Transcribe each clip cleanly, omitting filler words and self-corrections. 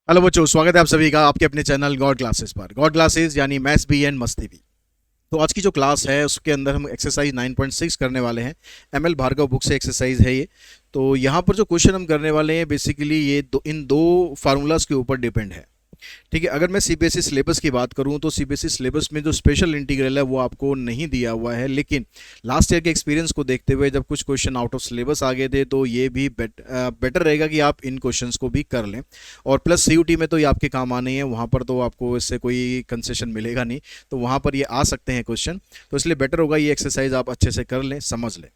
Hello बच्चों, स्वागत है आप सभी का आपके अपने चैनल गॉड क्लासेस पर। गॉड क्लासेस यानी मैथ्स बी एंड मस्ती भी। तो आज की जो क्लास है उसके अंदर हम एक्सरसाइज 9.6 करने वाले हैं। एम एल भार्गव बुक से एक्सरसाइज है ये। तो यहाँ पर जो क्वेश्चन हम करने वाले हैं बेसिकली ये इन दो फार्मूलाज के ऊपर डिपेंड है। ठीक है, अगर मैं सीबीएसई सिलेबस की बात करूं तो सीबीएसई सिलेबस में जो स्पेशल इंटीग्रल है वो आपको नहीं दिया हुआ है, लेकिन लास्ट ईयर के एक्सपीरियंस को देखते हुए जब कुछ क्वेश्चन आउट ऑफ सिलेबस आ गए थे तो ये भी बेटर रहेगा कि आप इन क्वेश्चंस को भी कर लें। और प्लस सीयूटी में तो ये आपके काम आने हैं, वहाँ पर तो आपको इससे कोई कंसेशन मिलेगा नहीं, तो वहाँ पर ये आ सकते हैं क्वेश्चन। तो इसलिए बेटर होगा ये एक्सरसाइज आप अच्छे से कर लें, समझ लें।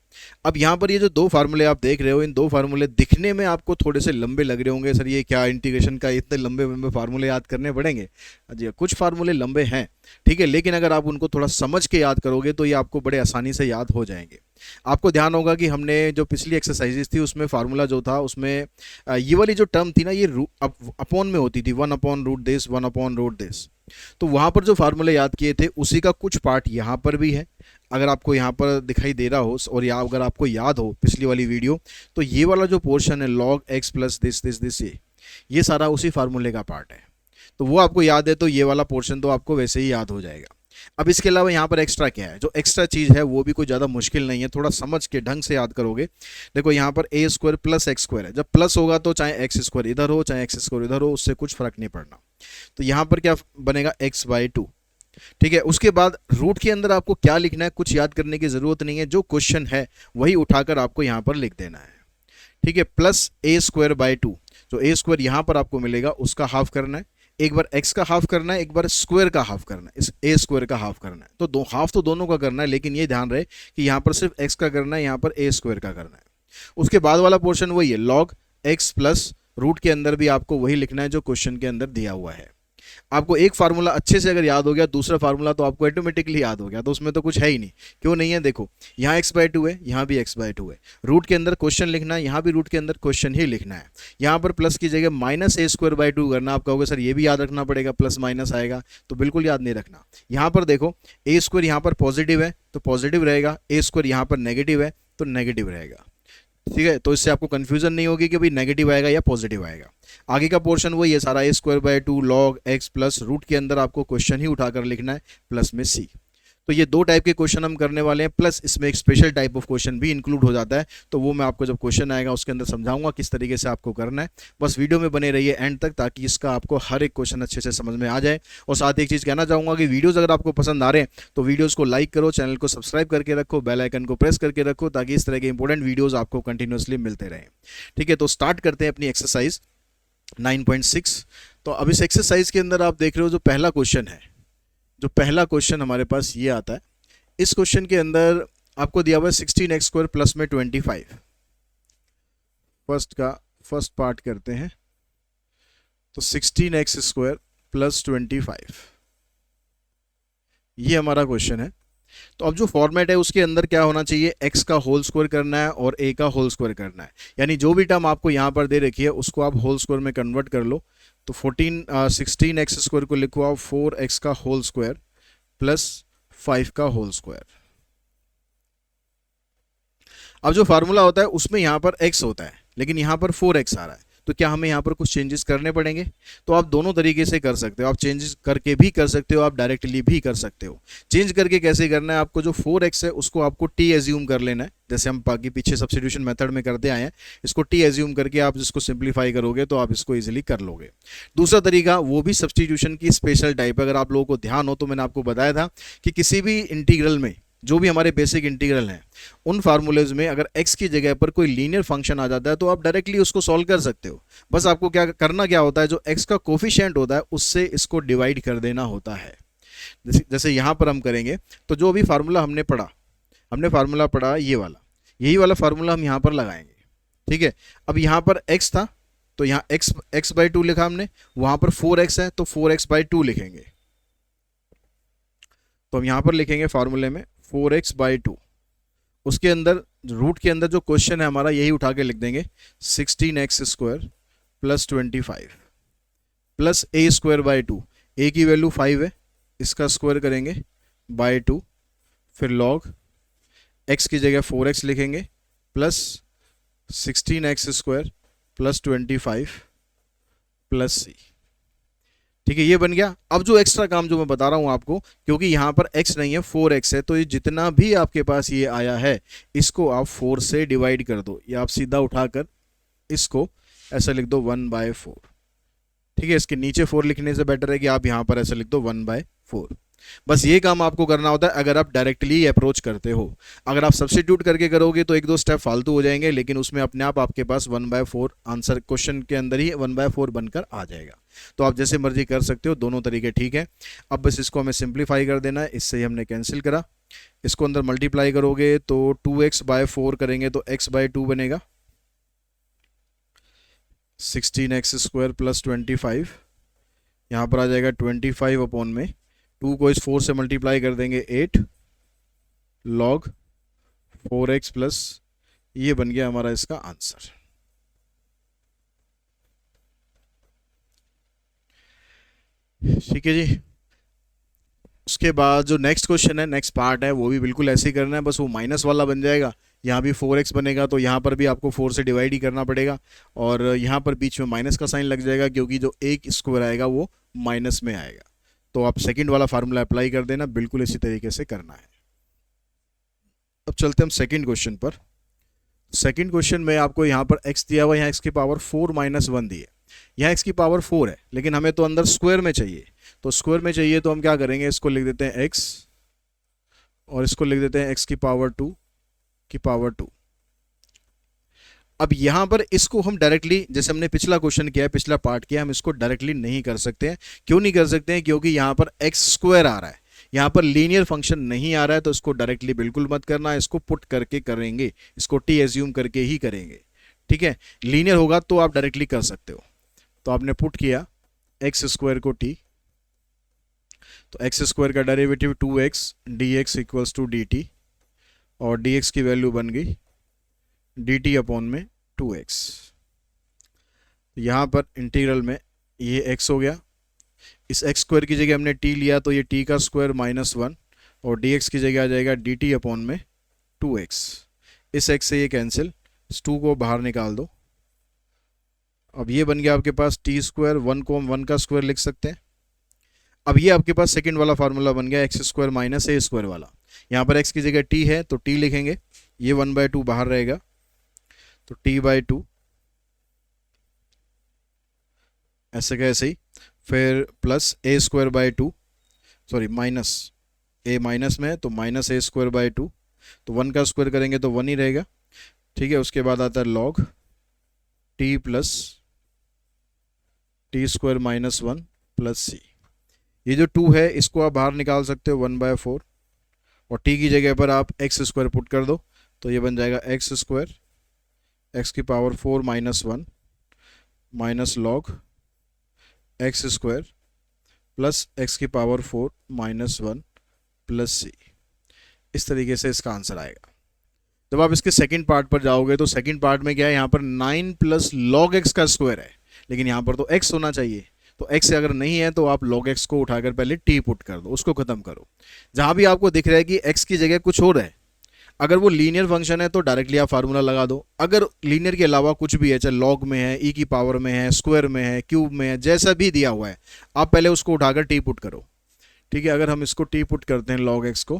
अब यहाँ पर ये जो दो फार्मूले आप देख रहे हो, इन दो फार्मूले दिखने में आपको थोड़े से लंबे लग रहे होंगे, सर ये क्या इंटीग्रेशन का इतने लंबे लंबे फार्मूले याद करने पड़ेंगे। जी कुछ फार्मूले लंबे हैं, ठीक है, लेकिन अगर आप उनको थोड़ा समझ के याद करोगे तो ये आपको बड़े आसानी से याद हो जाएंगे। आपको ध्यान होगा कि हमने जो पिछली एक्सरसाइजेस थी उसमें फार्मूला जो था उसमें ये वाली जो टर्म थी ना, ये अपॉन में होती थी, 1/√this 1/√this। तो वहां पर जो फार्मूले याद किए थे उसी का कुछ पार्ट यहाँ पर भी है। अगर आपको यहाँ पर दिखाई दे रहा हो और या अगर आपको याद हो पिछली वाली वीडियो, तो ये वाला जो पोर्शन है log x plus this this this, ये सारा उसी फार्मूले का पार्ट है। तो वो आपको याद है तो ये वाला पोर्शन तो आपको वैसे ही याद हो जाएगा। अब इसके अलावा यहाँ पर एक्स्ट्रा क्या है, जो एक्स्ट्रा चीज़ है वो भी कोई ज़्यादा मुश्किल नहीं है, थोड़ा समझ के ढंग से याद करोगे। देखो यहाँ पर ए स्क्वायर प्लस एक्स स्क्वायर है, जब प्लस होगा तो चाहे एक्स स्क्वायर इधर हो चाहे एक्स स्क्वायर इधर हो उससे कुछ फर्क नहीं पड़ना। तो यहाँ पर क्या बनेगा x/2। ठीक है, उसके बाद रूट के अंदर आपको क्या लिखना है कुछ याद करने की जरूरत नहीं है, जो क्वेश्चन है वही उठाकर आपको यहाँ पर लिख देना है। ठीक है, प्लस a²/2, जो a स्क्वायर यहाँ पर आपको मिलेगा उसका हाफ करना है, एक बार x का हाफ करना है, एक बार स्क्वायर का हाफ करना है, इस a स्क्वायर का हाफ करना है। तो दो हाफ तो दोनों का करना है, लेकिन ये ध्यान रहे कि यहाँ पर सिर्फ x का करना है, यहाँ पर a स्क्वायर का करना है। उसके बाद वाला पोर्शन वही है, log x प्लस रूट के अंदर भी आपको वही लिखना है जो क्वेश्चन के अंदर दिया हुआ है। आपको एक फार्मूला अच्छे से अगर याद हो गया, दूसरा फार्मूला तो आपको ऑटोमेटिकली याद हो गया, तो उसमें तो कुछ है ही नहीं। क्यों नहीं है, देखो यहाँ x/2 है, यहाँ भी x/2 है, रूट के अंदर क्वेश्चन लिखना है, यहाँ भी रूट के अंदर क्वेश्चन ही लिखना है। यहाँ पर प्लस की जगह -a²/2 करना, आप कहोगे सर ये भी याद रखना पड़ेगा, प्लस माइनस आएगा, तो बिल्कुल याद नहीं रखना। यहाँ पर देखो a² यहाँ पर पॉजिटिव है तो पॉजिटिव रहेगा, a² यहाँ पर नेगेटिव है तो नेगेटिव रहेगा। ठीक है, तो इससे आपको कंफ्यूजन नहीं होगी कि भाई नेगेटिव आएगा या पॉजिटिव आएगा। आगे का पोर्शन वो ये सारा a²/2 log x plus root के अंदर आपको क्वेश्चन ही उठाकर लिखना है प्लस में c। तो ये दो टाइप के क्वेश्चन हम करने वाले हैं, प्लस इसमें एक स्पेशल टाइप ऑफ क्वेश्चन भी इंक्लूड हो जाता है, तो वो मैं आपको जब क्वेश्चन आएगा उसके अंदर समझाऊंगा किस तरीके से आपको करना है। बस वीडियो में बने रहिए एंड तक, ताकि इसका आपको हर एक क्वेश्चन अच्छे से समझ में आ जाए। और साथ ही एक चीज़ कहना चाहूँगा कि वीडियोज़ अगर आपको पसंद आ रहे हैं तो वीडियोज़ को लाइक करो, चैनल को सब्सक्राइब करके रखो, बेल आइकन को प्रेस करके रखो, ताकि इस तरह के इंपॉर्टेंट वीडियोज़ आपको कंटिन्यूसली मिलते रहें। ठीक है, तो स्टार्ट करते हैं अपनी एक्सरसाइज 9.6। तो अब इस एक्सरसाइज के अंदर आप देख रहे हो जो पहला क्वेश्चन है, जो पहला क्वेश्चन हमारे पास ये आता है। इस क्वेश्चन के अंदर आपको दिया हुआ है 16x² प्लस में 25। फर्स्ट पार्ट करते हैं। तो 16x² प्लस 25 ये हमारा क्वेश्चन है। तो अब जो फॉर्मेट है उसके अंदर क्या होना चाहिए, x का होल स्क्वायर करना है और a का होल स्क्वायर करना है, यानी जो भी टर्म आपको यहाँ पर दे रखी है उसको आप होल स्क्वायर में कन्वर्ट कर लो। तो 16x² को लिखो आप 4x का होल स्क्वायर प्लस 5 का होल स्क्वायर। अब जो फार्मूला होता है उसमें यहाँ पर x होता है, लेकिन यहाँ पर 4x आ रहा है, तो क्या हमें यहाँ पर कुछ चेंजेस करने पड़ेंगे। तो आप दोनों तरीके से कर सकते हो, आप चेंजेस करके भी कर सकते हो, आप डायरेक्टली भी कर सकते हो। चेंज करके कैसे करना है, आपको जो 4x है उसको आपको t एज्यूम कर लेना है, जैसे हम बाकी पीछे सब्स्टिट्यूशन मेथड में करते आए हैं। इसको t एज्यूम करके आप इसको सिंप्लीफाई करोगे तो आप इसको इजीली कर लोगे। दूसरा तरीका वो भी सब्स्टिट्यूशन की स्पेशल टाइप, अगर आप लोगों को ध्यान हो तो मैंने आपको बताया था कि किसी भी इंटीग्रल में, जो भी हमारे बेसिक इंटीग्रल हैं, उन फार्मूलेज में अगर x की जगह पर कोई लीनियर फंक्शन आ जाता है तो आप डायरेक्टली उसको सॉल्व कर सकते हो। बस आपको क्या करना क्या होता है, जो x का कोफिशिएंट होता है उससे इसको डिवाइड कर देना होता है। जैसे यहाँ पर हम करेंगे तो जो भी फार्मूला हमने फार्मूला पढ़ा ये वाला, यही वाला फार्मूला हम यहाँ पर लगाएंगे। ठीक है, अब यहाँ पर x था तो यहाँ x/2 लिखा हमने, वहाँ पर 4x है तो 4x/2 लिखेंगे। तो हम यहाँ पर लिखेंगे फार्मूले में 4x/2, उसके अंदर रूट के अंदर जो क्वेश्चन है हमारा यही उठा के लिख देंगे 16x² plus 25 plus a²/2, a की वैल्यू 5 है, इसका स्क्वायर करेंगे बाय 2, फिर लॉग x की जगह 4x लिखेंगे plus 16x² plus 25 plus c। ठीक है, ये बन गया। अब जो एक्स्ट्रा काम जो मैं बता रहा हूं आपको, क्योंकि यहाँ पर x नहीं है 4x है, तो ये जितना भी आपके पास ये आया है इसको आप 4 से डिवाइड कर दो, या आप सीधा उठाकर इसको ऐसा लिख दो 1/4। ठीक है, इसके नीचे 4 लिखने से बेटर है कि आप यहाँ पर ऐसा लिख दो 1/4। बस ये काम आपको करना होता है अगर आप डायरेक्टली अप्रोच करते हो। अगर आप सब्स्टिट्यूट करके करोगे तो एक दो स्टेप फालतू हो जाएंगे, लेकिन उसमें अपने आप आपके पास 1/4 आंसर क्वेश्चन के अंदर ही 1/4 बनकर आ जाएगा। तो आप जैसे मर्जी कर सकते हो, दोनों तरीके ठीक है। अब बस इसको हमें सिंप्लीफाई कर देना है, इससे ही हमने कैंसिल करा। इसको अंदर मल्टीप्लाई करोगे तो 2x/4 करेंगे तो x/2 बनेगा, 16x² + 25। यहाँ पर आ जाएगा 25 अपॉन में 2 को इस 4 से मल्टीप्लाई कर देंगे 8 log 4x प्लस, ये बन गया हमारा इसका आंसर। ठीक है जी। उसके बाद जो नेक्स्ट क्वेश्चन है, नेक्स्ट पार्ट है, वो भी बिल्कुल ऐसे ही करना है, बस वो माइनस वाला बन जाएगा। यहाँ भी 4x बनेगा तो यहाँ पर भी आपको 4 से डिवाइड ही करना पड़ेगा, और यहाँ पर बीच में माइनस का साइन लग जाएगा क्योंकि जो एक स्क्वायर आएगा वो माइनस में आएगा। तो आप सेकंड वाला फार्मूला अप्लाई कर देना, बिल्कुल इसी तरीके से करना है। अब चलते हम सेकंड क्वेश्चन पर। सेकंड क्वेश्चन में आपको यहाँ पर x दिया हुआ है, यहाँ x की पावर 4 - 1 दी है। यहाँ x की पावर 4 है, लेकिन हमें तो अंदर स्क्वायर में चाहिए। तो स्क्वायर में चाहिए तो हम क्या करेंगे, इसको लिख देते हैं x और इसको लिख देते हैं x की पावर 2। अब यहाँ पर इसको हम डायरेक्टली, जैसे हमने पिछला क्वेश्चन किया है, पिछला पार्ट किया, हम इसको डायरेक्टली नहीं कर सकते हैं। क्यों नहीं कर सकते हैं? क्योंकि यहाँ पर x² आ रहा है, यहाँ पर लीनियर फंक्शन नहीं आ रहा है, तो इसको डायरेक्टली बिल्कुल मत करना, इसको पुट करके करेंगे, इसको t एज्यूम करके ही करेंगे। ठीक है, लीनियर होगा तो आप डायरेक्टली कर सकते हो। तो आपने पुट किया x² को t, तो x² का derivative 2x dx equals to dt, और dx की वैल्यू बन गई dt अपॉन में 2x। यहाँ पर इंटीग्रल में ये x हो गया, इस x² की जगह हमने t लिया तो ये t का स्क्वायर -1, और dx की जगह आ जाएगा dt अपॉन में 2x। इस x से ये कैंसिल, इस 2 को बाहर निकाल दो। अब ये बन गया आपके पास t², 1 को हम 1 का स्क्वायर लिख सकते हैं। अब ये आपके पास सेकंड वाला फार्मूला बन गया x² - a² वाला। यहाँ पर x की जगह t है तो t लिखेंगे, ये 1/2 बाहर रहेगा तो t/2, ऐसे का ऐसे ही, फिर plus a²/2, sorry minus, a minus में है तो -a²/2, तो 1 का स्क्वायर करेंगे तो 1 ही रहेगा। ठीक है, उसके बाद आता है log t plus t² - 1 plus c। ये जो 2 है इसको आप बाहर निकाल सकते हो 1/4, और t की जगह पर आप x² पुट कर दो, तो ये बन जाएगा x² x की power 4 - 1 minus log x² plus x की पावर 4 - 1 प्लस c। इस तरीके से इसका आंसर आएगा। जब आप इसके सेकंड पार्ट पर जाओगे तो सेकंड पार्ट में क्या है, यहाँ पर 9 प्लस log x का स्क्वायर है, लेकिन यहाँ पर तो x होना चाहिए, तो x अगर नहीं है तो आप log x को उठाकर पहले t पुट कर दो, उसको खत्म करो। जहां भी आपको दिख रहा है कि x की जगह कुछ और है, अगर वो लीनियर फंक्शन है तो डायरेक्टली आप फार्मूला लगा दो। अगर लीनियर के अलावा कुछ भी है, चाहे लॉग में है, ई की पावर में है, स्क्वायर में है, क्यूब में है, जैसा भी दिया हुआ है, आप पहले उसको उठाकर टी पुट करो। ठीक है, अगर हम इसको टी पुट करते हैं log x को,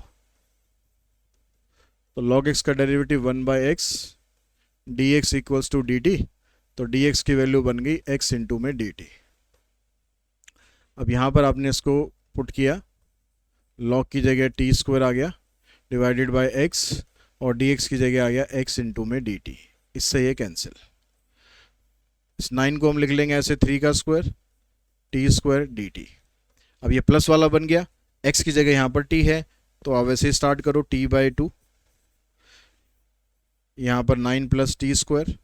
तो log x का derivative 1/x dx equals to dt, तो dx की वैल्यू बन गई x इंटू में dt। अब यहाँ पर आपने इसको पुट किया, log की जगह t² आ गया डिवाइडेड बाय x, और dx की जगह आ गया x इंटू में dt। इससे ये कैंसिल, इस 9 को हम लिख लेंगे ऐसे 3 का स्क्वायर t² dt। अब ये प्लस वाला बन गया, x की जगह यहाँ पर t है तो आप वैसे ही स्टार्ट करो t/2, यहाँ पर 9 प्लस t²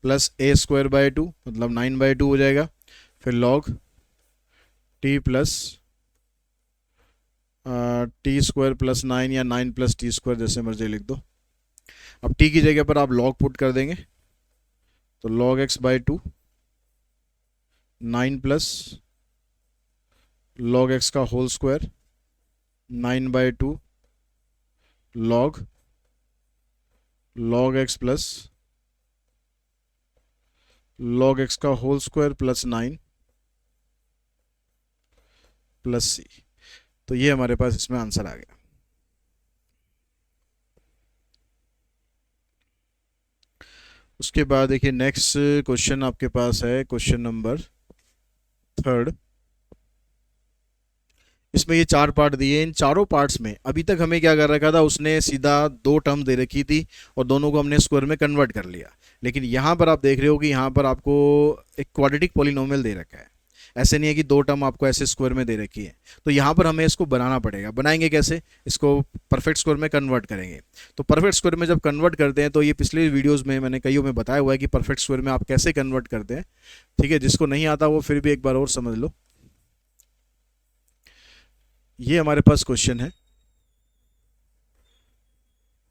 प्लस a²/2 मतलब 9/2 हो जाएगा, फिर log t plus t² plus 9 या 9 प्लस t² जैसे मर्जी लिख दो। अब t की जगह पर आप log पुट कर देंगे, तो log x/2 9 plus log x का whole square 9/2 log x plus log x का whole square plus 9 plus C. तो ये हमारे पास इसमें आंसर आ गया। उसके बाद देखिए नेक्स्ट क्वेश्चन आपके पास है, क्वेश्चन नंबर 3। इसमें ये 4 पार्ट दिए, इन चारों पार्ट्स में अभी तक हमें क्या कर रखा था, उसने सीधा 2 टर्म दे रखी थी और दोनों को हमने स्क्वायर में कन्वर्ट कर लिया। लेकिन यहाँ पर आप देख रहे हो कि यहाँ पर आपको एक क्वाड्रेटिक पॉलिनोमियल दे रखा है। ऐसे नहीं है कि 2 टर्म आपको ऐसे स्क्वायर में दे रखी है। तो यहाँ पर हमें इसको बनाना पड़ेगा। बनाएंगे कैसे? इसको परफेक्ट स्क्वायर में कन्वर्ट करेंगे। तो परफेक्ट स्क्वायर में जब कन्वर्ट करते हैं, तो ये पिछले वीडियोज़ में मैंने कईयों में बताया हुआ है कि परफेक्ट स्क्वायर में आप कैसे कन्वर्ट करते हैं। ठीक है, जिसको नहीं आता वो फिर भी एक बार और समझ लो। ये हमारे पास क्वेश्चन है।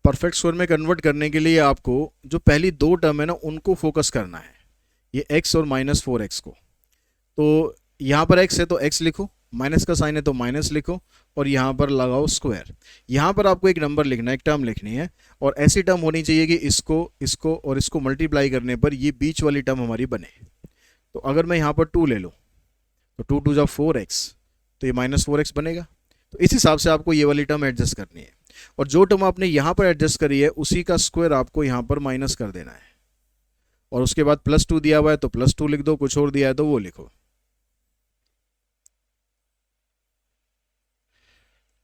परफेक्ट स्क्वायर में कन्वर्ट करने के लिए आपको जो पहली 2 टर्म है ना, उनको फोकस करना है, ये x और -4x को। तो यहाँ पर x है तो x लिखो, माइनस का साइन है तो माइनस लिखो, और यहाँ पर लगाओ स्क्वायर। यहाँ पर आपको एक नंबर लिखना है, एक टर्म लिखनी है, और ऐसी टर्म होनी चाहिए कि इसको इसको और इसको मल्टीप्लाई करने पर ये बीच वाली टर्म हमारी बने। तो अगर मैं यहाँ पर 2 ले लूँ तो 2 2 जा 4x, तो ये -4x बनेगा। तो इस हिसाब से आपको ये वाली टर्म एडजस्ट करनी है, और जो टर्म आपने यहाँ पर एडजस्ट करी है उसी का स्क्वायर आपको यहाँ पर माइनस कर देना है। और उसके बाद +2 दिया हुआ है तो +2 लिख दो, कुछ और दिया है तो वो लिखो।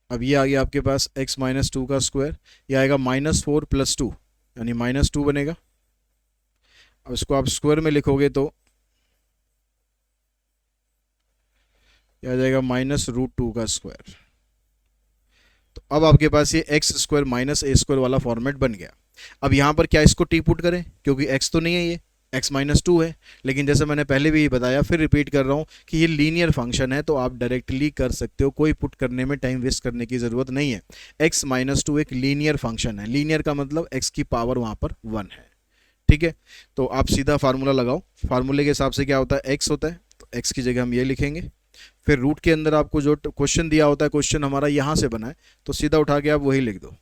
अब ये आ गया आपके पास x -2 का स्क्वायर, ये आएगा -4 + 2 यानी -2 बनेगा। अब इसको आप स्क्वायर में लिखोगे तो ये आ जाएगा -√2 का स्क्वायर। तो अब आपके पास ये x² -a² वाला फॉर्मेट बन गया। अब यहाँ पर क्या इसको टी पुट करें, क्योंकि x तो नहीं है, ये x -2 है। लेकिन जैसे मैंने पहले भी बताया, फिर रिपीट कर रहा हूँ कि ये लीनियर फंक्शन है, तो आप डायरेक्टली कर सकते हो, कोई पुट करने में टाइम वेस्ट करने की ज़रूरत नहीं है। x -2 एक लीनियर फंक्शन है। लीनियर का मतलब x की पावर वहाँ पर 1 है। ठीक है, तो आप सीधा फार्मूला लगाओ। फार्मूले के हिसाब से क्या होता है, x होता है, तो x की जगह हम ये लिखेंगे। फिर रूट के अंदर आपको जो क्वेश्चन दिया होता है, क्वेश्चन हमारा यहाँ से बना है, तो सीधा उठा के आप वही लिख दो।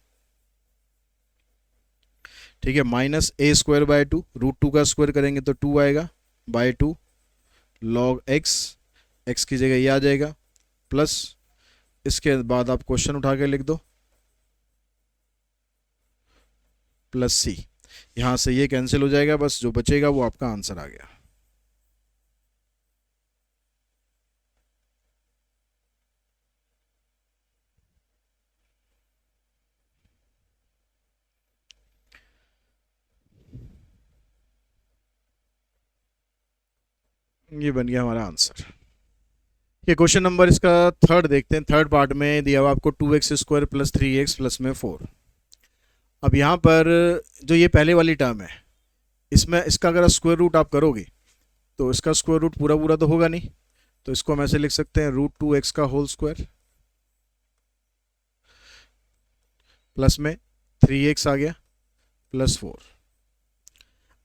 ठीक है, -a² / 2, √2 का स्क्वायर करेंगे तो 2 आएगा, /2 log x, x की जगह ये आ जाएगा, प्लस इसके बाद आप क्वेश्चन उठा के लिख दो +c। यहाँ से ये कैंसिल हो जाएगा, बस जो बचेगा वो आपका आंसर आ गया। ये बन गया हमारा आंसर। ये क्वेश्चन नंबर इसका 3 देखते हैं। 3rd पार्ट में दिया हुआ आपको 2x² + 3x + 4। अब यहाँ पर जो ये पहले वाली टर्म है, इसमें इसका अगर स्क्वायर रूट आप करोगे तो इसका स्क्वायर रूट पूरा पूरा तो होगा नहीं, तो इसको हम ऐसे लिख सकते हैं √2x का होल स्क्वायर, प्लस में 3x आ गया, +4।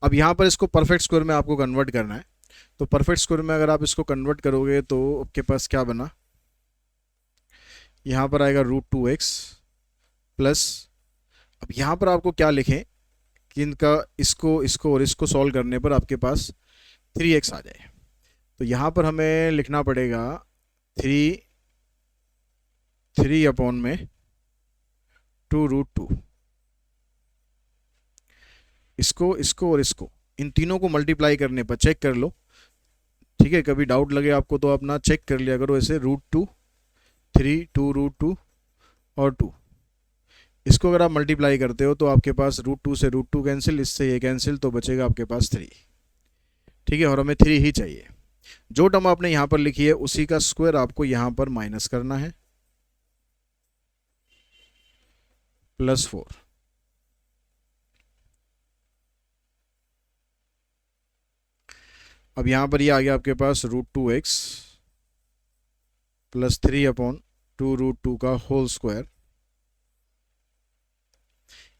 अब यहाँ पर इसको परफेक्ट स्क्वायर में आपको कन्वर्ट करना है। तो परफेक्ट स्क्वायर में अगर आप इसको कन्वर्ट करोगे तो आपके पास क्या बना, यहाँ पर आएगा √2x प्लस, अब यहाँ पर आपको क्या लिखें कि इनका इसको इसको और इसको सॉल्व करने पर आपके पास 3x आ जाए। तो यहाँ पर हमें लिखना पड़ेगा 3 अपॉन में 2√2। इसको इसको और इसको, इन तीनों को मल्टीप्लाई करने पर चेक कर लो। ठीक है, कभी डाउट लगे आपको तो अपना चेक कर लिया करो ऐसे, √2, 3, 2√2 और 2। इसको अगर आप मल्टीप्लाई करते हो तो आपके पास √2 से √2 कैंसिल, इससे ये कैंसिल, तो बचेगा आपके पास 3। ठीक है, और हमें 3 ही चाहिए। जो टर्म आपने यहाँ पर लिखी है उसी का स्क्वायर आपको यहाँ पर माइनस करना है, +4। अब यहाँ पर ये आ गया आपके पास √2x + 3 अपॉन 2√2 का होल स्क्वायर।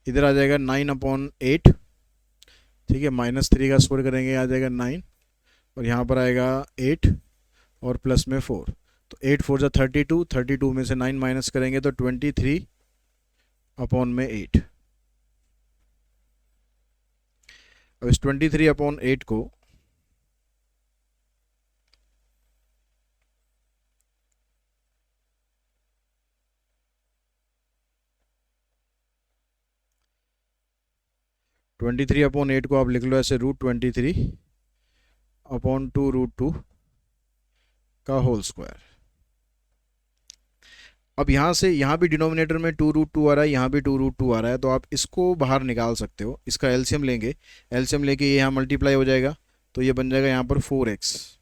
इधर आ जाएगा 9/8। ठीक है, -3 का स्क्वायर करेंगे आ जाएगा 9, और यहाँ पर आएगा 8 और प्लस में 4। तो 8 4 जा 32, 32 में से 9 माइनस करेंगे तो 23/8। अब इस 23/8 को 23/8 को आप लिख लो ऐसे √23/2√2 का होल स्क्वायर। अब यहाँ से यहाँ भी डिनोमिनेटर में 2√2 आ रहा है, यहाँ भी 2√2 आ रहा है, तो आप इसको बाहर निकाल सकते हो। इसका एलसीएम लेंगे, एलसीएम लेके ये यहाँ मल्टीप्लाई हो जाएगा, तो ये बन जाएगा यहाँ पर 4x।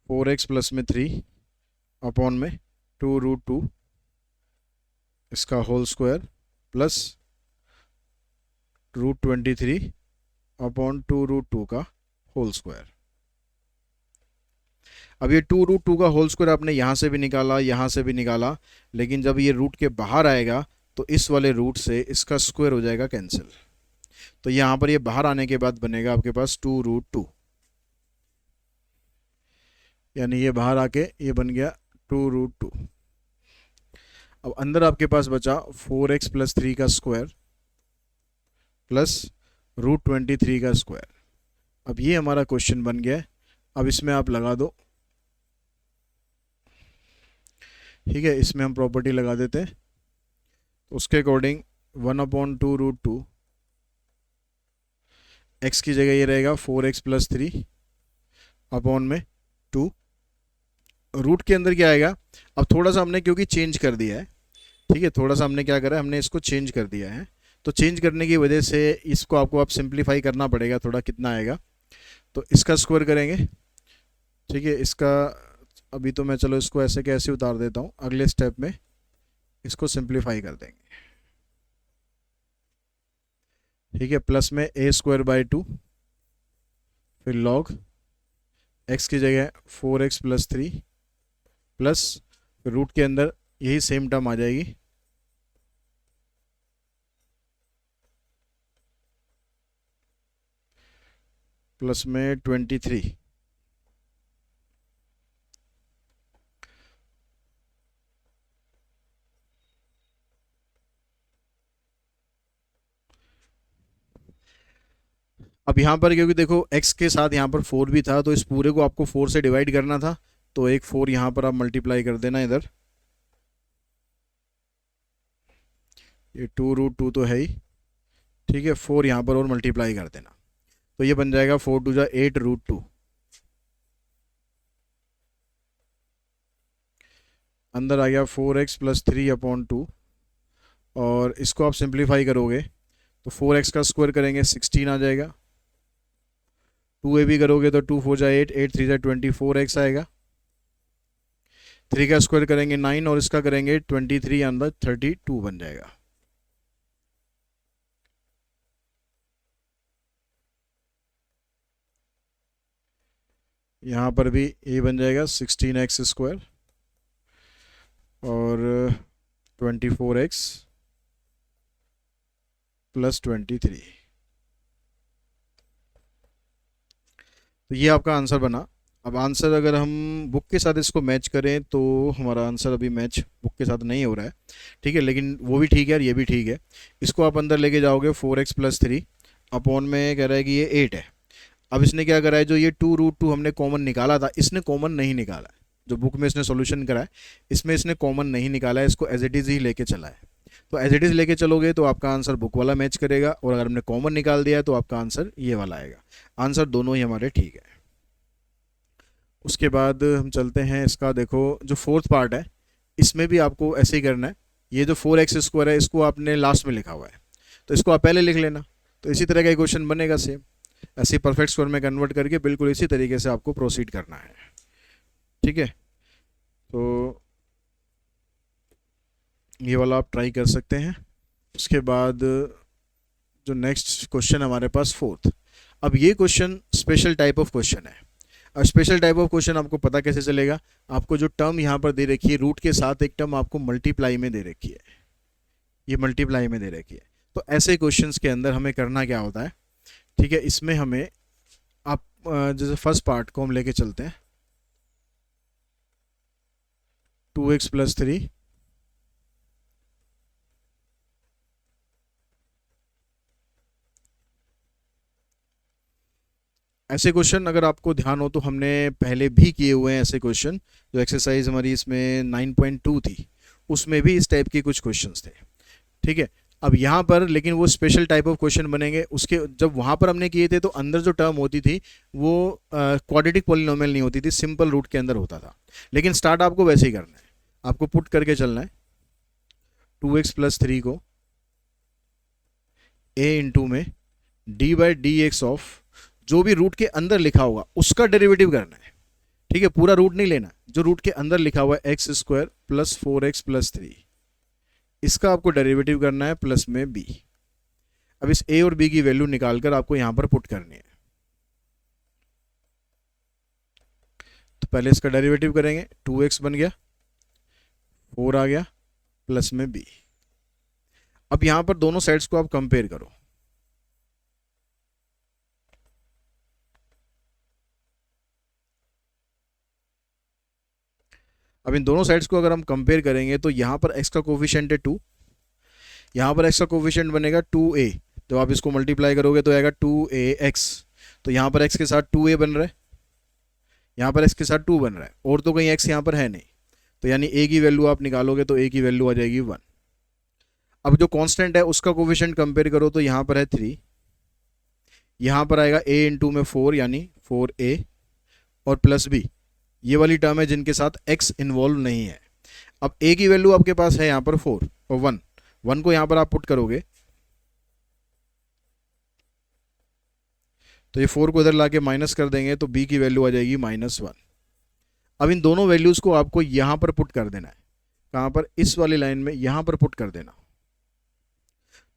4x प्लस में 3/2√2 इसका होल स्क्वायर प्लस √23/2√2 का होल स्क्वायर। अब ये 2√2 का होल स्क्वायर आपने यहाँ से भी निकाला, यहाँ से भी निकाला, लेकिन जब ये रूट के बाहर आएगा तो इस वाले रूट से इसका स्क्वायर हो जाएगा कैंसिल। तो यहाँ पर ये बाहर आने के बाद बनेगा आपके पास 2√2, यानी ये बाहर आके ये बन गया 2√2। अब अंदर आपके पास बचा 4x प्लस 3 का स्क्वायर प्लस √23 का स्क्वायर। अब ये हमारा क्वेश्चन बन गया है। अब इसमें आप लगा दो, ठीक है, इसमें हम प्रॉपर्टी लगा देते हैं। तो उसके अकॉर्डिंग 1/2√2 x की जगह ये रहेगा 4x प्लस 3 अपॉन में 2। रूट के अंदर क्या आएगा, अब थोड़ा सा हमने क्योंकि चेंज कर दिया है, ठीक है, थोड़ा सा हमने क्या करा है, हमने इसको चेंज कर दिया है, तो चेंज करने की वजह से इसको आपको अब सिंप्लीफाई करना पड़ेगा थोड़ा। कितना आएगा, तो इसका स्क्वायर करेंगे, ठीक है, इसका अभी तो मैं चलो इसको ऐसे कैसे उतार देता हूँ, अगले स्टेप में इसको सिंप्लीफाई कर देंगे, ठीक है। प्लस में a²/2 फिर लॉग x की जगह 4x प्लस 3 प्लस रूट के अंदर यही सेम टर्म आ जाएगी, प्लस में 23। अब यहाँ पर क्योंकि देखो x के साथ यहाँ पर 4 भी था, तो इस पूरे को आपको 4 से डिवाइड करना था, तो एक 4 यहाँ पर आप मल्टीप्लाई कर देना इधर। ये 2√2 तो है ही, ठीक है, 4 यहाँ पर और मल्टीप्लाई कर देना, तो ये बन जाएगा 4 × 8√2। अंदर आ गया 4x प्लस 3/2, और इसको आप सिंप्लीफाई करोगे तो 4x का स्क्वायर करेंगे 16 आ जाएगा, 2a भी करोगे तो 2 4 8, 8 3 24x आएगा, 3 का स्क्वायर करेंगे 9 और इसका करेंगे 23 अंदर 32 बन जाएगा। यहाँ पर भी ये बन जाएगा 16x² और 24x प्लस 23। तो ये आपका आंसर बना। अब आंसर अगर हम बुक के साथ इसको मैच करें तो हमारा आंसर अभी मैच बुक के साथ नहीं हो रहा है, ठीक है, लेकिन वो भी ठीक है और ये भी ठीक है। इसको आप अंदर लेके जाओगे 4x प्लस 3 अपॉन में कह रहा है कि ये 8 है। अब इसने क्या करा है, जो ये 2√2 हमने कॉमन निकाला था, इसने कॉमन नहीं निकाला है, जो बुक में इसने सॉल्यूशन करा है इसमें इसने कॉमन नहीं निकाला है, इसको एज इट इज़ ही लेके चला है। तो एज इट इज़ लेके चलोगे तो आपका आंसर बुक वाला मैच करेगा, और अगर हमने कॉमन निकाल दिया है तो आपका आंसर ये वाला आएगा। आंसर दोनों ही हमारे ठीक है। उसके बाद हम चलते हैं, इसका देखो जो फोर्थ पार्ट है इसमें भी आपको ऐसे ही करना है। ये जो 4x² है इसको आपने लास्ट में लिखा हुआ है, तो इसको आप पहले लिख लेना, तो इसी तरह का क्वेश्चन बनेगा सेम। ऐसे परफेक्ट स्क्वायर में कन्वर्ट करके बिल्कुल इसी तरीके से आपको प्रोसीड करना है, ठीक है। तो ये वाला आप ट्राई कर सकते हैं। उसके बाद जो नेक्स्ट क्वेश्चन हमारे पास फोर्थ, अब ये question special type of question है। अब स्पेशल टाइप ऑफ क्वेश्चन आपको पता कैसे चलेगा, आपको जो टर्म यहाँ पर दे रखी है रूट के साथ एक टर्म आपको मल्टीप्लाई में दे रखी है, ये मल्टीप्लाई में दे रखी है। तो ऐसे क्वेश्चंस के अंदर हमें करना क्या होता है, ठीक है, इसमें हमें आप जैसे फर्स्ट पार्ट को हम लेके चलते हैं, 2x प्लस 3 ऐसे क्वेश्चन अगर आपको ध्यान हो तो हमने पहले भी किए हुए हैं ऐसे क्वेश्चन। जो एक्सरसाइज हमारी इसमें 9.2 थी उसमें भी इस टाइप के कुछ क्वेश्चंस थे। ठीक है, अब यहाँ पर लेकिन वो स्पेशल टाइप ऑफ क्वेश्चन बनेंगे। उसके जब वहाँ पर हमने किए थे तो अंदर जो टर्म होती थी वो क्वाड्रेटिक पॉलिनोमियल नहीं होती थी, सिंपल रूट के अंदर होता था। लेकिन स्टार्ट आपको वैसे ही करना है, आपको पुट करके चलना है 2x+3 को a इंटू में d/dx ऑफ जो भी रूट के अंदर लिखा होगा उसका डेरिवेटिव करना है। ठीक है, पूरा रूट नहीं लेना, जो रूट के अंदर लिखा हुआ है x² + 4x+3 इसका आपको डेरिवेटिव करना है प्लस में b। अब इस a और b की वैल्यू निकालकर आपको यहां पर पुट करनी है। तो पहले इसका डेरिवेटिव करेंगे, 2x बन गया, 4 आ गया, प्लस में b। अब यहां पर दोनों साइड्स को आप कंपेयर करो। अब इन दोनों साइड्स को अगर हम कंपेयर करेंगे तो यहाँ पर x का कोफिशिएंट है 2, यहाँ पर x का कोफिशिएंट बनेगा 2a। जब आप इसको मल्टीप्लाई करोगे तो आएगा 2ax। तो यहाँ पर x के साथ 2a बन रहा है, यहाँ पर x के साथ 2 बन रहा है, और तो कहीं x यहाँ पर है नहीं। तो यानी a की वैल्यू आप निकालोगे तो a की वैल्यू आ जाएगी 1। अब जो कांस्टेंट है उसका कोफिशिएंट कंपेयर करो तो यहाँ पर है 3, यहाँ पर आएगा a इंटू में 4 यानी 4a और प्लस b, ये वाली टर्म है जिनके साथ x इन्वॉल्व नहीं है। अब a की वैल्यू आपके पास है यहाँ पर 4 और 1 को यहाँ पर आप पुट करोगे तो ये 4 को इधर लाके माइनस कर देंगे तो b की वैल्यू आ जाएगी -1। अब इन दोनों वैल्यूज को आपको यहाँ पर पुट कर देना है। कहाँ पर? इस वाली लाइन में यहाँ पर पुट कर देना।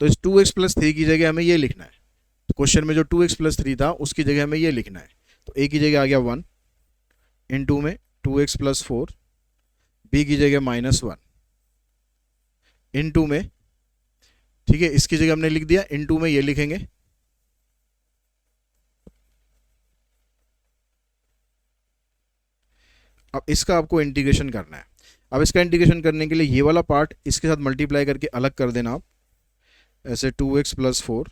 तो इस 2x+3 की जगह हमें ये लिखना है। तो क्वेश्चन में जो 2x+3 था उसकी जगह हमें ये लिखना है। तो a की जगह आ गया 1 इंटू में 2x+4, b की जगह -1 इंटू में, ठीक है, इसकी जगह हमने लिख दिया, इंटू में ये लिखेंगे अब इसका आपको इंटीग्रेशन करना है। अब इसका इंटीग्रेशन करने के लिए ये वाला पार्ट इसके साथ मल्टीप्लाई करके अलग कर देना आप, ऐसे 2x+4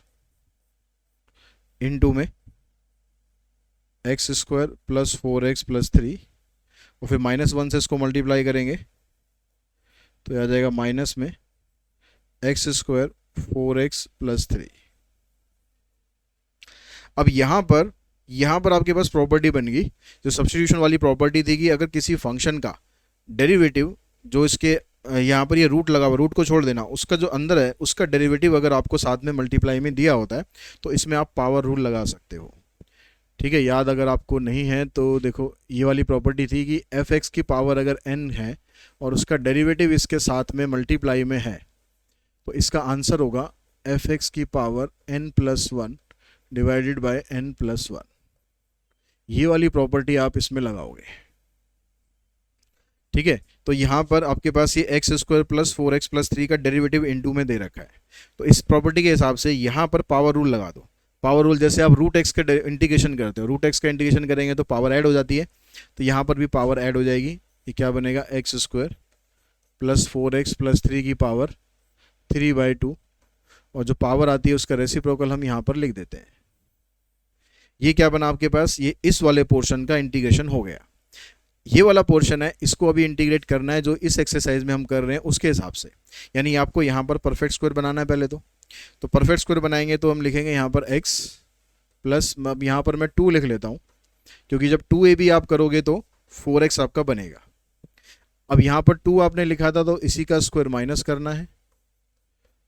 इंटू में x² + 4x+3 और फिर -1 से इसको मल्टीप्लाई करेंगे तो आ जाएगा माइनस में x² 4x+3। अब यहाँ पर आपके पास प्रॉपर्टी बन गई जो सब्स्टिट्यूशन वाली प्रॉपर्टी थी कि अगर किसी फंक्शन का डेरिवेटिव जो इसके यहाँ पर ये रूट लगा हुआ, रूट को छोड़ देना, उसका जो अंदर है उसका डेरिवेटिव अगर आपको साथ में मल्टीप्लाई में दिया होता है तो इसमें आप पावर रूल लगा सकते हो। ठीक है, याद अगर आपको नहीं है तो देखो ये वाली प्रॉपर्टी थी कि f(x) की पावर अगर n है और उसका डेरिवेटिव इसके साथ में मल्टीप्लाई में है तो इसका आंसर होगा f(x) की power n+1 divided by n+1। ये वाली प्रॉपर्टी आप इसमें लगाओगे। ठीक है, तो यहाँ पर आपके पास ये x² + 4x+3 का डेरिवेटिव इनटू में दे रखा है। तो इस प्रॉपर्टी के हिसाब से यहाँ पर पावर रूल लगा दो। पावर रूल जैसे आप √x का इंटीग्रेशन करते हो, √x का इंटीग्रेशन करेंगे तो पावर ऐड हो जाती है, तो यहाँ पर भी पावर ऐड हो जाएगी। ये क्या बनेगा? x² + 4x+3 की पावर 3/2 और जो पावर आती है उसका रेसिप्रोकल हम यहाँ पर लिख देते हैं। ये क्या बना आपके पास? ये इस वाले पोर्शन का इंटीग्रेशन हो गया। ये वाला पोर्शन है, इसको अभी इंटीग्रेट करना है जो इस एक्सरसाइज में हम कर रहे हैं उसके हिसाब से। यानी आपको यहाँ पर परफेक्ट स्क्वायर बनाना है पहले तो परफेक्ट स्क्वायर बनाएंगे तो हम लिखेंगे यहाँ पर x प्लस, अब यहाँ पर मैं 2 लिख लेता हूँ क्योंकि जब 2ab आप करोगे तो 4x आपका बनेगा। अब यहाँ पर 2 आपने लिखा था तो इसी का स्क्वायर माइनस करना है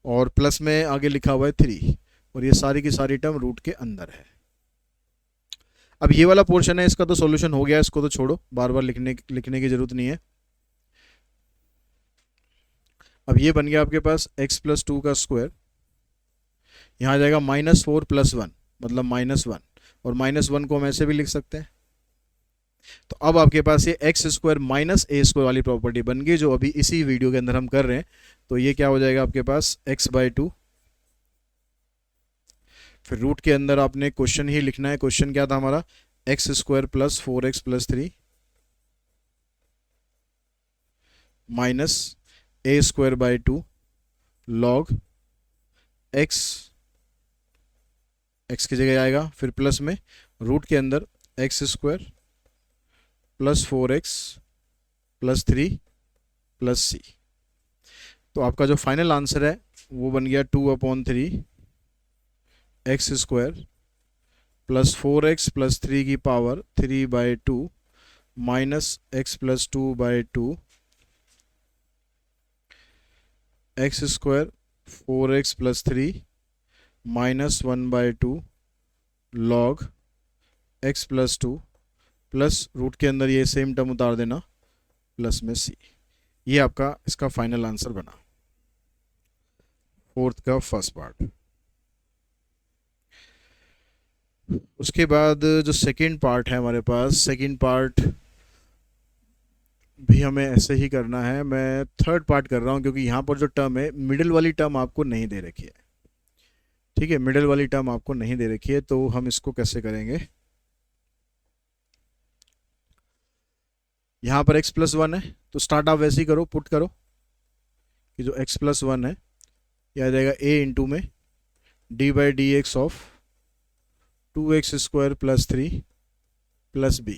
और प्लस में आगे लिखा हुआ है 3 और ये सारी की सारी टर्म रूट के अंदर है। अब ये वाला पोर्शन है, इसका तो सॉल्यूशन हो गया, इसको तो छोड़ो, बार बार लिखने की जरूरत नहीं है। अब ये बन गया आपके पास x + 2 का स्क्वायर, यहाँ आ जाएगा -4 + 1 मतलब -1 और -1 को हम ऐसे भी लिख सकते हैं। तो अब आपके पास ये x² - a² वाली प्रॉपर्टी बन गई जो अभी इसी वीडियो के अंदर हम कर रहे हैं। तो ये क्या हो जाएगा आपके पास x/2, फिर रूट के अंदर आपने क्वेश्चन ही लिखना है। क्वेश्चन क्या था हमारा? x² + 4x+3 minus a²/2 log x की जगह आएगा फिर प्लस में रूट के अंदर X square plus 4x plus 3 plus C. तो आपका जो फाइनल आंसर है वो बन गया 2/3 x square plus 4x plus 3 की power 3/2 minus x plus 2/2 x square 4x plus 3 minus 1/2 log x plus 2 plus root के अंदर ये सेम टर्म उतार देना प्लस में सी। ये आपका इसका फाइनल आंसर बना फोर्थ का फर्स्ट पार्ट। उसके बाद जो सेकंड पार्ट है हमारे पास, सेकंड पार्ट भी हमें ऐसे ही करना है। मैं थर्ड पार्ट कर रहा हूँ क्योंकि यहाँ पर जो टर्म है मिडिल वाली टर्म आपको नहीं दे रखी है। ठीक है, मिडिल वाली टर्म आपको नहीं दे रखी है, तो हम इसको कैसे करेंगे। यहाँ पर x प्लस 1 है तो स्टार्ट आप वैसे ही करो, पुट करो कि जो x प्लस 1 है यह आ जाएगा a इंटू में d/dx of 2x square plus 3 plus b।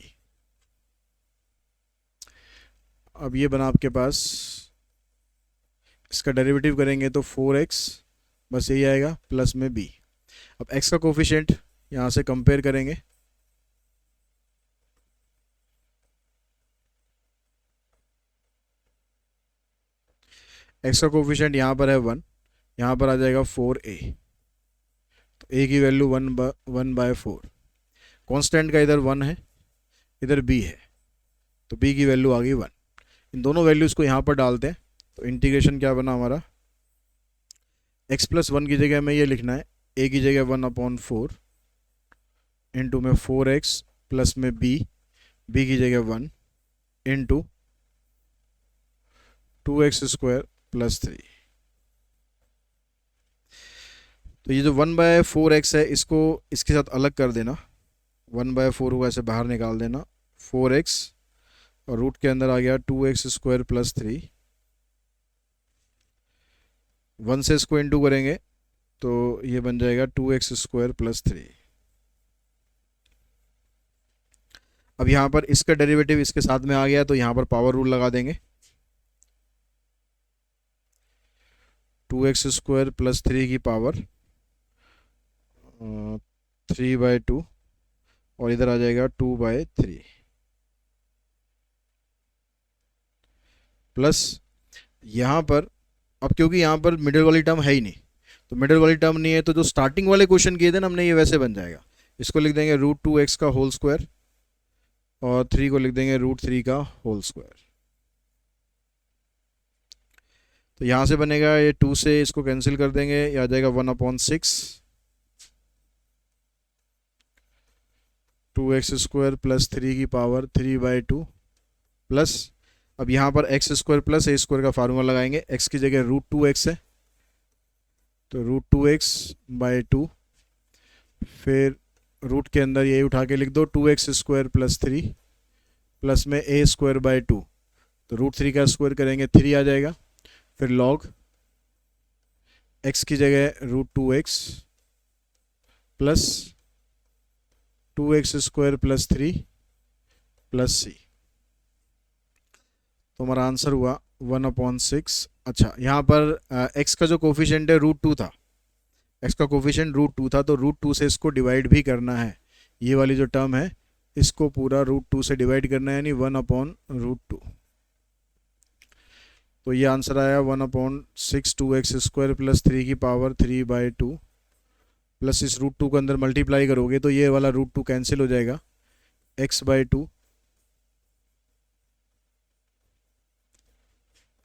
अब ये बना आपके पास, इसका डेरिवेटिव करेंगे तो 4x बस यही आएगा प्लस में b। अब x का कोफिशिएंट यहाँ से कंपेयर करेंगे, x का कोफिशिएंट यहाँ पर है 1, यहाँ पर आ जाएगा 4a, तो a की वैल्यू 1/4। कांस्टेंट का इधर 1 है, इधर b है, तो b की वैल्यू आ गई 1। इन दोनों वैल्यूज़ को यहाँ पर डालते हैं तो इंटीग्रेशन क्या बना हमारा, x प्लस 1 की जगह में ये लिखना है a की जगह 1/4 इंटू में 4x प्लस में b की जगह 1 इंटू 2x स्क्वायर प्लस 3। तो ये जो 1/4x है इसको इसके साथ अलग कर देना, 1/4 को ऐसे बाहर निकाल देना, 4x और रूट के अंदर आ गया 2x स्क्वायर प्लस 3। 1 से इसको इंटू करेंगे तो ये बन जाएगा 2x स्क्वायर प्लस 3। अब यहाँ पर इसका डेरिवेटिव इसके साथ में आ गया तो यहाँ पर पावर रूल लगा देंगे, 2x स्क्वायर प्लस 3 की पावर 3/2 और इधर आ जाएगा 2/3 प्लस यहाँ पर, अब क्योंकि यहाँ पर मिडिल वाली टर्म है ही नहीं, तो मिडिल वाली टर्म नहीं है तो जो स्टार्टिंग वाले क्वेश्चन किए थे ना हमने, ये वैसे बन जाएगा। इसको लिख देंगे √2x का होल स्क्वायर और 3 को लिख देंगे √3 का होल स्क्वायर। तो यहाँ से बनेगा ये 2 से इसको कैंसिल कर देंगे, ये आ जाएगा 1/6 2x स्क्वायर प्लस 3 की पावर 3/2 प्लस, अब यहाँ पर x square plus a square का फार्मूला लगाएंगे, x की जगह √2x है तो √2x/2, फिर रूट के अंदर ये उठा के लिख दो 2x स्क्वायर प्लस 3 प्लस में a स्क्वायर/2, तो √3 का स्क्वायर करेंगे 3 आ जाएगा, फिर लॉग x की जगह √2x plus 2x square plus 3 plus c। तो हमारा आंसर हुआ 1/6। अच्छा, यहाँ पर x का जो कोफिशिएंट है √2 था, x का कोफिशिएंट √2 था, तो √2 से इसको डिवाइड भी करना है। ये वाली जो टर्म है इसको पूरा √2 से डिवाइड करना है, यानी 1/√2। तो ये आंसर आया 1/6 2x स्क्वायर प्लस 3 की पावर 3/2 प्लस इस √2 को अंदर मल्टीप्लाई करोगे तो ये वाला √2 कैंसिल हो जाएगा, x/2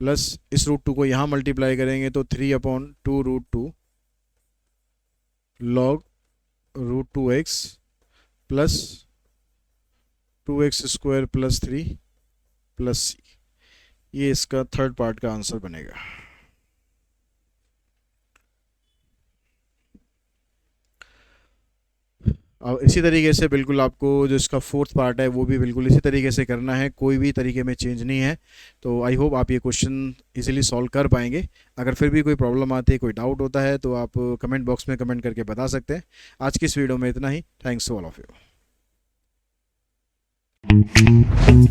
प्लस इस √2 को यहाँ मल्टीप्लाई करेंगे तो 3/2√2 log √2x plus 2x square plus 3 plus c। ये इसका थर्ड पार्ट का आंसर बनेगा। अब इसी तरीके से बिल्कुल आपको जो इसका फोर्थ पार्ट है वो भी बिल्कुल इसी तरीके से करना है, कोई भी तरीके में चेंज नहीं है। तो आई होप आप ये क्वेश्चन इजीली सॉल्व कर पाएंगे। अगर फिर भी कोई प्रॉब्लम आती है, कोई डाउट होता है तो आप कमेंट बॉक्स में कमेंट करके बता सकते हैं। आज की इस वीडियो में इतना ही। Thanks to all of you. Jungle.